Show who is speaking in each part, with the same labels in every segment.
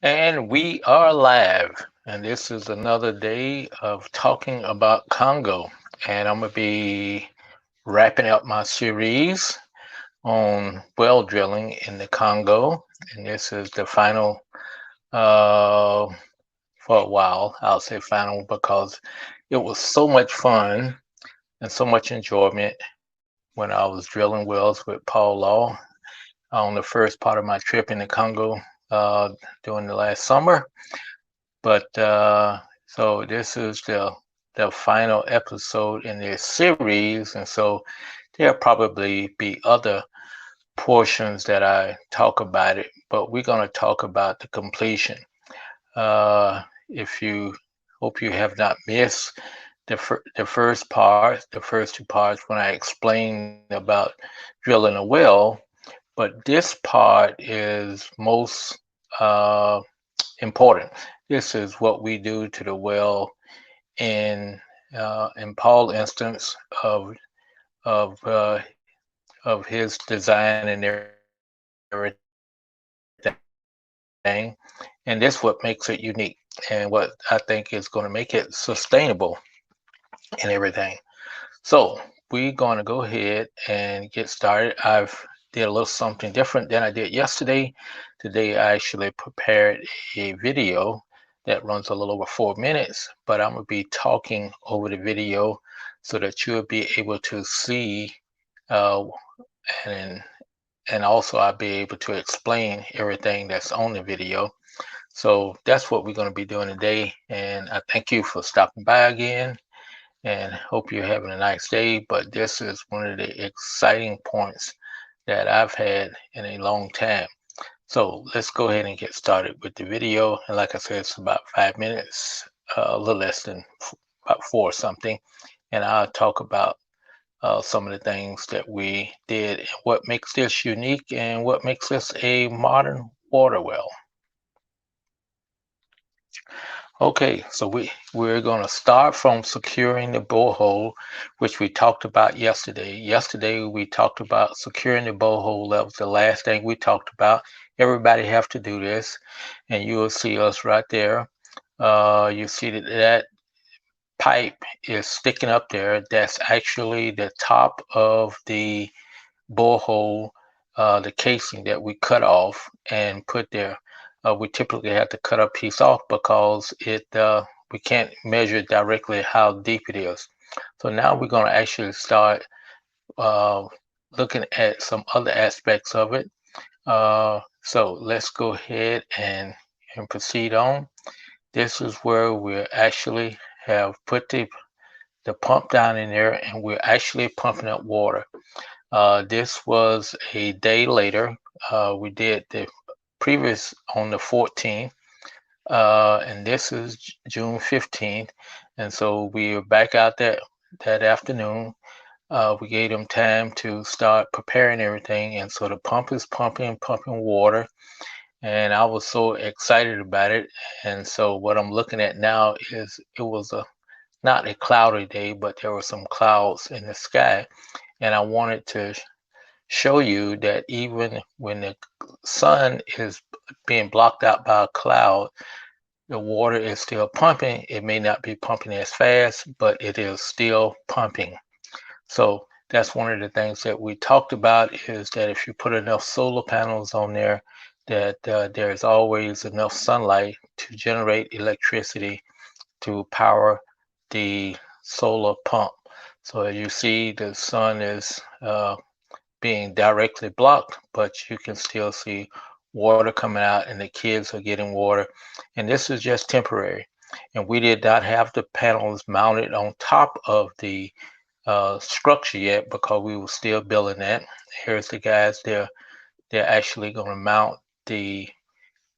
Speaker 1: And we are live. And this is another day of talking about Congo. And I'm going to be wrapping up my series on well drilling in the Congo. And this is the final uh, for a while. I'll say final because it was so much fun and so much enjoyment when I was drilling wells with Paul Law on the first part of my trip in the Congo uh, during the last summer. But so this is the final episode in this series, and so there'll probably be other portions that I talk about it, but we're going to talk about the completion. If you hope you have not missed the first part, the first two parts when I explained about drilling a well, but this part is most important. This is what we do to the well in Paul instance of uh, of his design and everything, and this what makes it unique, and what I think is going to make it sustainable and everything. So we're going to go ahead and get started. I've did a little something different than I did yesterday. Today I actually prepared a video that runs a little over 4 minutes, but I'm going to be talking over the video so that you'll be able to see uh, and and also I'll be able to explain everything that's on the video. So that's what we're going to be doing today, and I thank you for stopping by again and hope you're having a nice day. But this is one of the exciting points that I've had in a long time. So let's go ahead and get started with the video. And like I said, it's about 5 minutes, a little less than about four or something. And I'll talk about some of the things that we did, and what makes this unique, and what makes this a modern water well. Okay, so we're going to start from securing the borehole, which we talked about yesterday. Yesterday we talked about securing the borehole. That was the last thing we talked about. Everybody have to do this, and you will see us right there. You see that pipe is sticking up there. That's actually the top of the borehole, the casing that we cut off and put there. We typically have to cut a piece off because it we can't measure directly how deep it is. So now we're going to actually start uh, looking at some other aspects of it. So let's go ahead and proceed on. This is where we actually have put the pump down in there, and we're actually pumping up water. This was a day later. We did the previous on the 14th, and this is June 15th. And so we were back out that afternoon. We gave them time to start preparing everything, and so the pump is pumping water, and I was so excited about it. And so what I'm looking at now is it was a not a cloudy day, but there were some clouds in the sky, and I wanted to show you that even when the sun is being blocked out by a cloud, the water is still pumping. It may not be pumping as fast, but it is still pumping. So that's one of the things that we talked about, is that if you put enough solar panels on there, that there's always enough sunlight to generate electricity to power the solar pump. So as you see, the sun is being directly blocked, but you can still see water coming out, and the kids are getting water. And this is just temporary. And we did not have the panels mounted on top of the structure yet because we were still building that. Here's the guys. They're actually going to mount the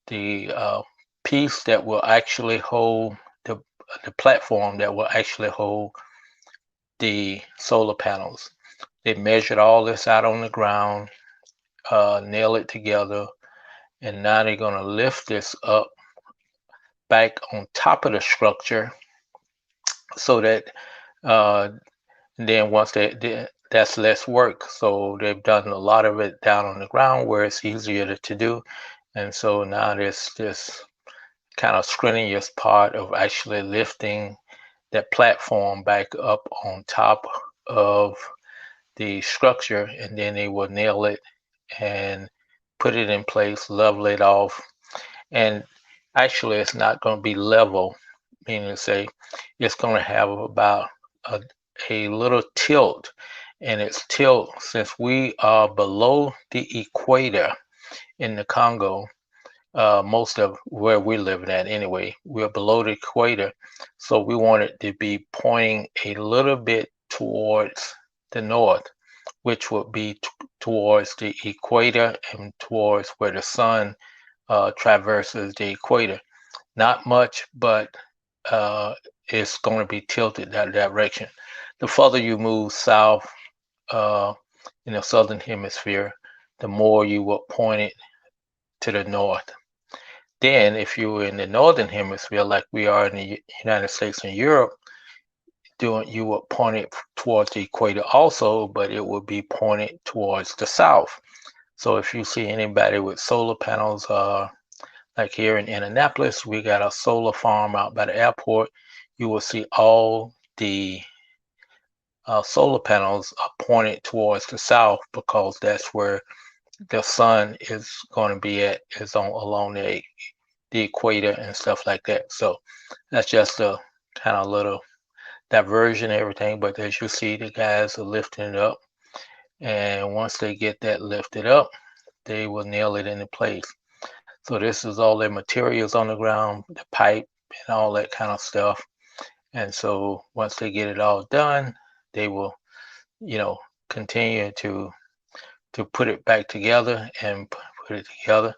Speaker 1: the piece that will actually hold the platform that will actually hold the solar panels. They measured all this out on the ground, nail it together, and now they're going to lift this up back on top of the structure so that uh, then once that's less work. So they've done a lot of it down on the ground where it's easier to do, and so now this kind of strenuous part of actually lifting that platform back up on top of the structure, and then they will nail it and put it in place, level it off. And actually, it's not going to be level, meaning to say it's going to have about a, a little tilt. And its tilt, since we are below the equator in the Congo, most of where we're living at anyway, we're below the equator. So we want it to be pointing a little bit towards the north, which would be towards the equator and towards where the sun traverses the equator. Not much, but it's going to be tilted that direction. The further you move south uh, in the southern hemisphere, the more you will point it to the north. Then, if you were in the northern hemisphere, like we are in the United States and Europe, you would point it towards the equator also, but it would be pointed towards the south. So if you see anybody with solar panels, like here in Indianapolis, we got a solar farm out by the airport. You will see all the solar panels are pointed towards the south because that's where the sun is going to be at, is on along the equator and stuff like that. So that's just a kind of little diversion and everything. But as you see, the guys are lifting it up, and once they get that lifted up, they will nail it into place. So this is all their materials on the ground, the pipe and all that kind of stuff. And so once they get it all done, they will, you know, continue to put it back together and put it together.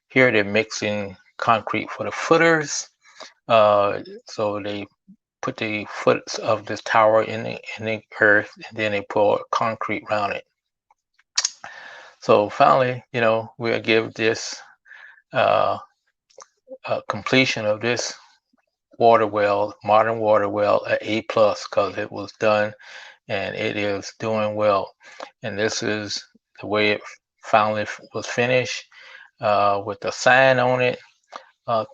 Speaker 1: Here they're mixing concrete for the footers. So they put the foots of this tower in the earth, and then they pour concrete around it. So finally, we'll give this completion of this water well, modern water well, an A plus because it was done and it is doing well. And this is the way it finally was finished with a sign on it,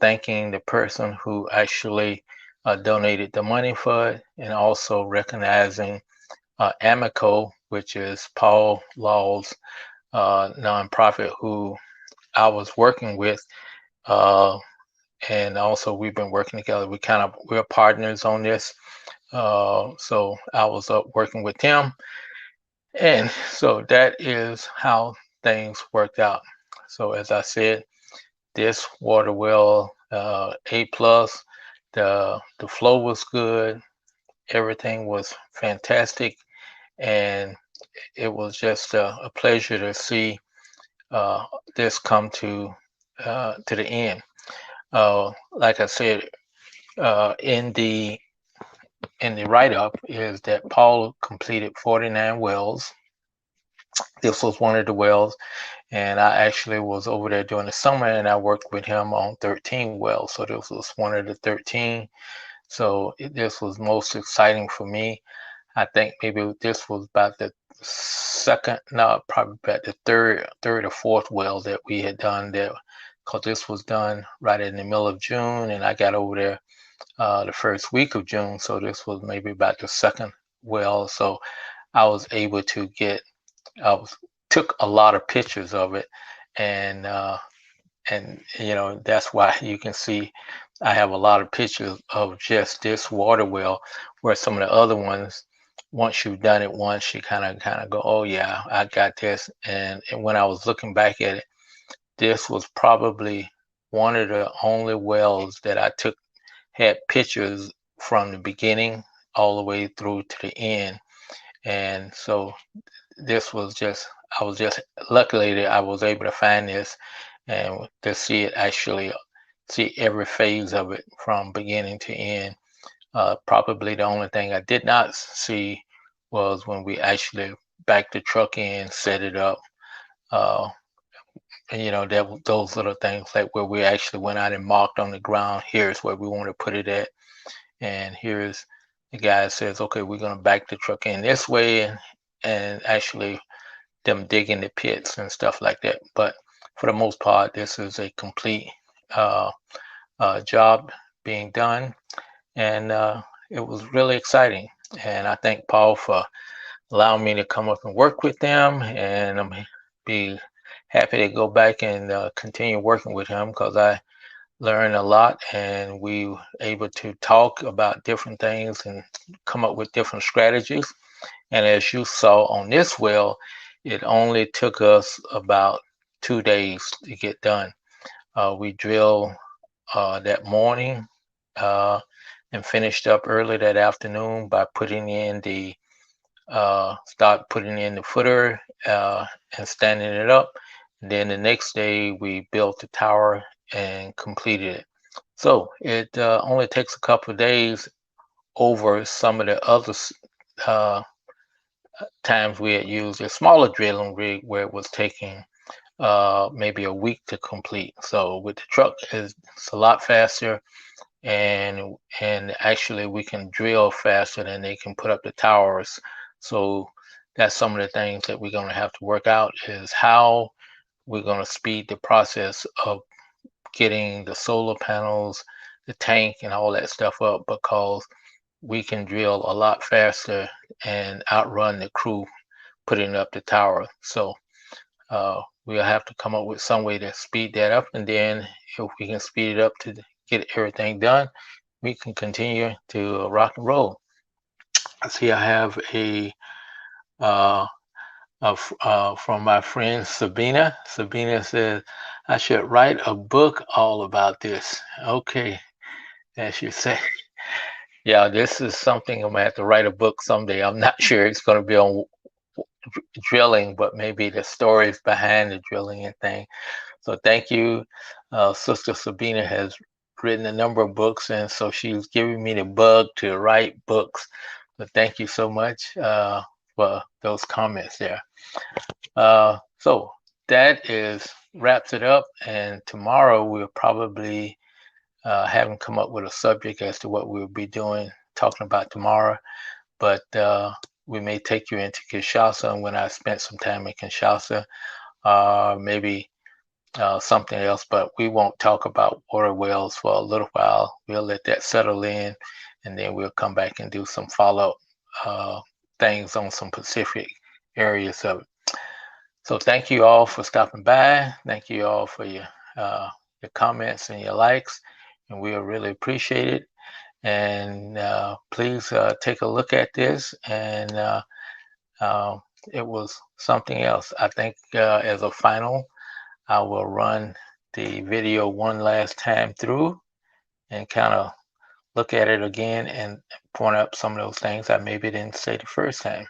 Speaker 1: thanking the person who actually donated the money for it, and also recognizing AMECO, which is Paul Law's nonprofit who I was working with. And also we've been working together. We're partners on this. So I was up working with him. And so that is how things worked out. So as I said, this water well, A plus, the flow was good, everything was fantastic, and it was just a pleasure to see this come to the end. Like I said, in the write-up is that Paul completed 49 wells. This was one of the wells, and I actually was over there during the summer, and I worked with him on 13 wells. So this was one of the 13. So this was most exciting for me. I think maybe this was about the second, no, probably about the third or fourth well that we had done there, because this was done right in the middle of June, and I got over there the first week of June. So this was maybe about the second well. So I was able to took a lot of pictures of it, and that's why you can see I have a lot of pictures of just this water well, where some of the other ones, once you've done it once, you kind of go, oh yeah, I got this. And when I was looking back at it, this was probably one of the only wells that I had pictures from the beginning all the way through to the end. And so this was luckily that I was able to find this and to see every phase of it from beginning to end. Probably the only thing I did not see was when we actually backed the truck in, set it up, and those little things, like where we actually went out and marked on the ground, here's where we want to put it at, and here's the guy says, okay, we're going to back the truck in this way, and actually them digging the pits and stuff like that. But for the most part, this is a complete job being done, and it was really exciting. And I thank Paul for allowing me to come up and work with them, and I'm be happy to go back and continue working with him because I learned a lot, and we were able to talk about different things and come up with different strategies. And as you saw on this well, it only took us about 2 days to get done. We drilled that morning uh, and finished up early that afternoon by putting in the start putting in the footer and standing it up. And then the next day we built the tower and completed it. So it only takes a couple of days over some of the other uh, times we had used a smaller drilling rig where it was taking maybe a week to complete. So with the truck, it's a lot faster, and actually we can drill faster than they can put up the towers. So that's some of the things that we're going to have to work out is how we're going to speed the process of getting the solar panels, the tank, and all that stuff up because we can drill a lot faster and outrun the crew putting up the tower. So we'll have to come up with some way to speed that up, and then if we can speed it up to get everything done, we can continue to rock and roll. See, I have uh, from my friend Sabina. Sabina says I should write a book all about this. Okay, as you say. Yeah, this is something I'm gonna have to write a book someday. I'm not sure it's gonna be on drilling, but maybe the stories behind the drilling and thing. So thank you. Sister Sabina has written a number of books, and so she's giving me the bug to write books. But thank you so much for those comments there. So that is wraps it up, and tomorrow we'll probably haven't come up with a subject as to what we'll be doing, talking about tomorrow, but we may take you into Kinshasa, and when I spent some time in Kinshasa, maybe something else, but we won't talk about water wells for a little while. We'll let that settle in, and then we'll come back and do some follow-up things on some specific areas of it. So thank you all for stopping by. Thank you all for your comments and your likes, and we'll really appreciate it. And please take a look at this. And it was something else. I think as a final, I will run the video one last time through and kind of look at it again and point out some of those things I maybe didn't say the first time.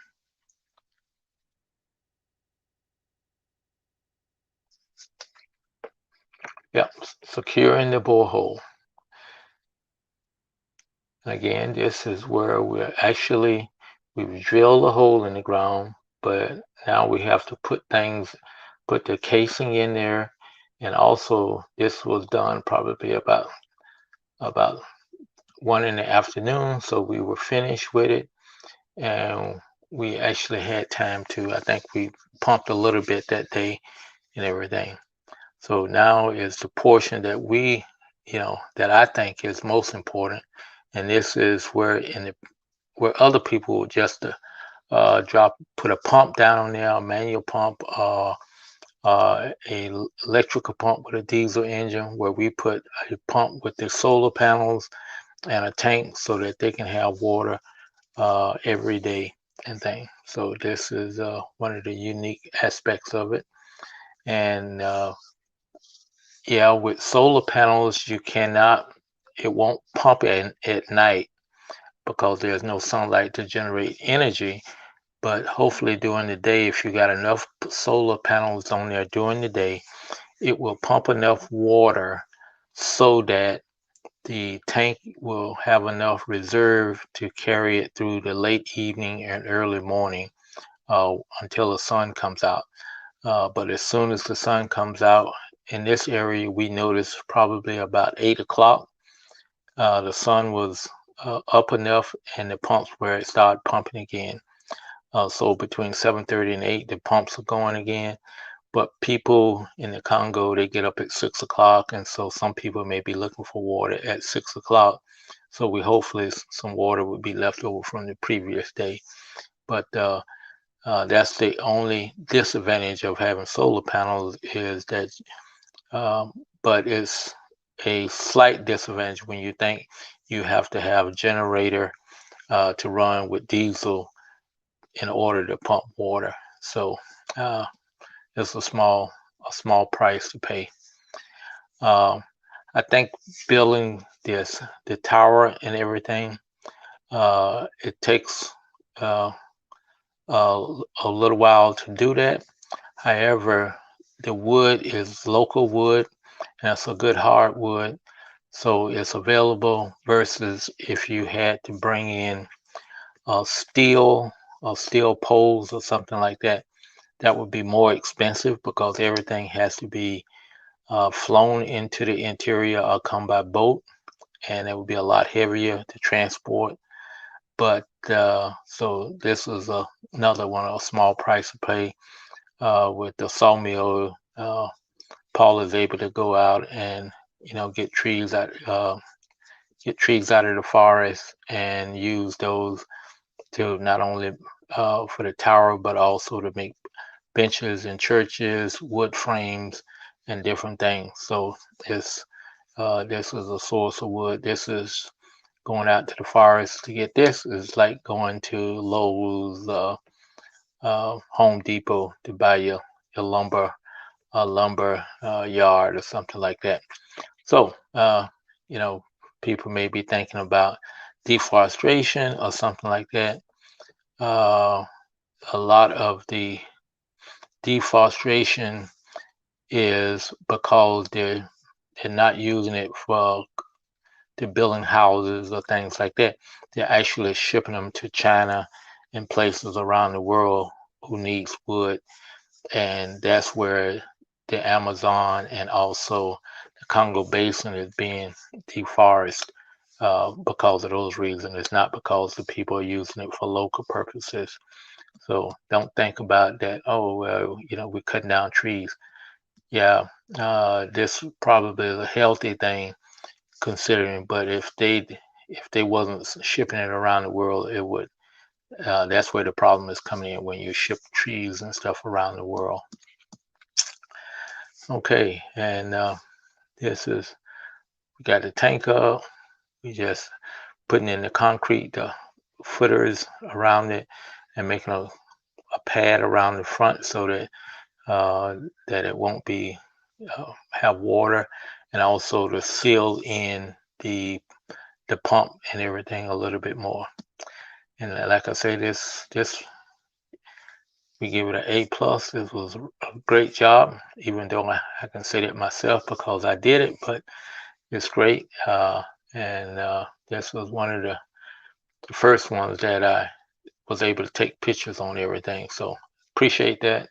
Speaker 1: Yep, securing the borehole. Again, this is where we've drilled a hole in the ground, but now we have to put the casing in there. And also this was done probably about 1 in the afternoon. So we were finished with it, and we actually had time to, I think we pumped a little bit that day and everything. So now is the portion that that I think is most important. And this is where other people just put a pump down on there, a manual pump, a electrical pump with a diesel engine, where we put a pump with the solar panels and a tank so that they can have water every day and thing. So this is one of the unique aspects of it. And yeah, with solar panels, it won't pump at night because there's no sunlight to generate energy. But hopefully during the day, if you got enough solar panels on there during the day, it will pump enough water so that the tank will have enough reserve to carry it through the late evening and early morning until the sun comes out. But as soon as the sun comes out, in this area, we noticed probably about 8 o'clock, the sun was up enough and the pumps where it started pumping again. So between 7:30 and 8, the pumps are going again. but people in the Congo, they get up at 6 o'clock, and so some people may be looking for water at 6 o'clock. So we hopefully some water would be left over from the previous day. But that's the only disadvantage of having solar panels is that, but it's a slight disadvantage when you think you have to have a generator to run with diesel in order to pump water. So it's a small price to pay. I think building the tower and everything, it takes a little while to do that. However, the wood is local wood, and it's a good hardwood, so it's available versus if you had to bring in steel poles or something like that. That would be more expensive because everything has to be flown into the interior or come by boat, and it would be a lot heavier to transport. But so this is another one, a small price to pay. With the sawmill, Paul is able to go out and get trees out of the forest and use those to not only for the tower but also to make benches in churches, wood frames, and different things. So this is a source of wood. This is going out to the forest to get this is like going to Lowe's, Home Depot to buy your lumber, yard or something like that. So people may be thinking about deforestation or something like that. A lot of the deforestation is because they're not using it for to building houses or things like that. They're actually shipping them to China and places around the world who needs wood, and that's where the Amazon and also the Congo Basin is being deforested because of those reasons. It's not because the people are using it for local purposes. So don't think about that. Oh well, we're cutting down trees. Yeah, this probably is a healthy thing considering. But if they wasn't shipping it around the world, it would. That's where the problem is coming in when you ship trees and stuff around the world. Okay, and this is we got the tank up. We just putting in the concrete, the footers around it, and making a pad around the front so that that it won't be have water, and also to seal in the pump and everything a little bit more. And like I say, this we give it an A+. This was a great job, even though I can say that myself because I did it, but it's great. And this was one of the first ones that I was able to take pictures on everything. So appreciate that.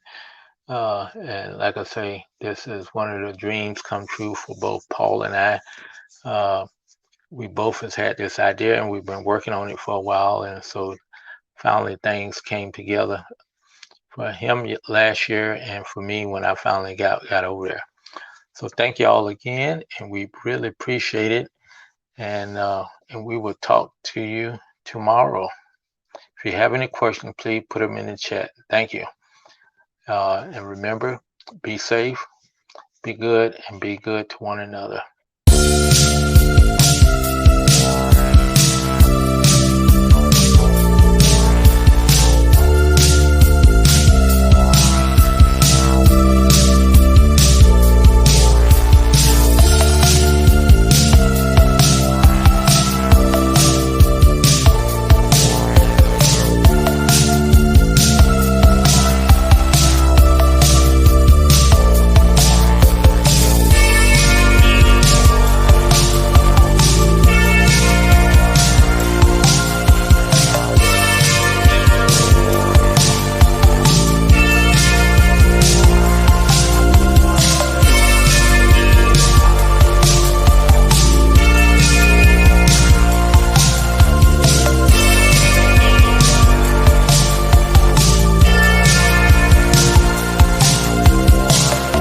Speaker 1: And like I say, this is one of the dreams come true for both Paul and I. We both has had this idea and we've been working on it for a while, and so finally things came together for him last year and for me when I finally got over there. So thank you all again, and we really appreciate it. And we will talk to you tomorrow. If you have any questions, please put them in the chat. Thank you. And remember, be safe, be good, and be good to one another.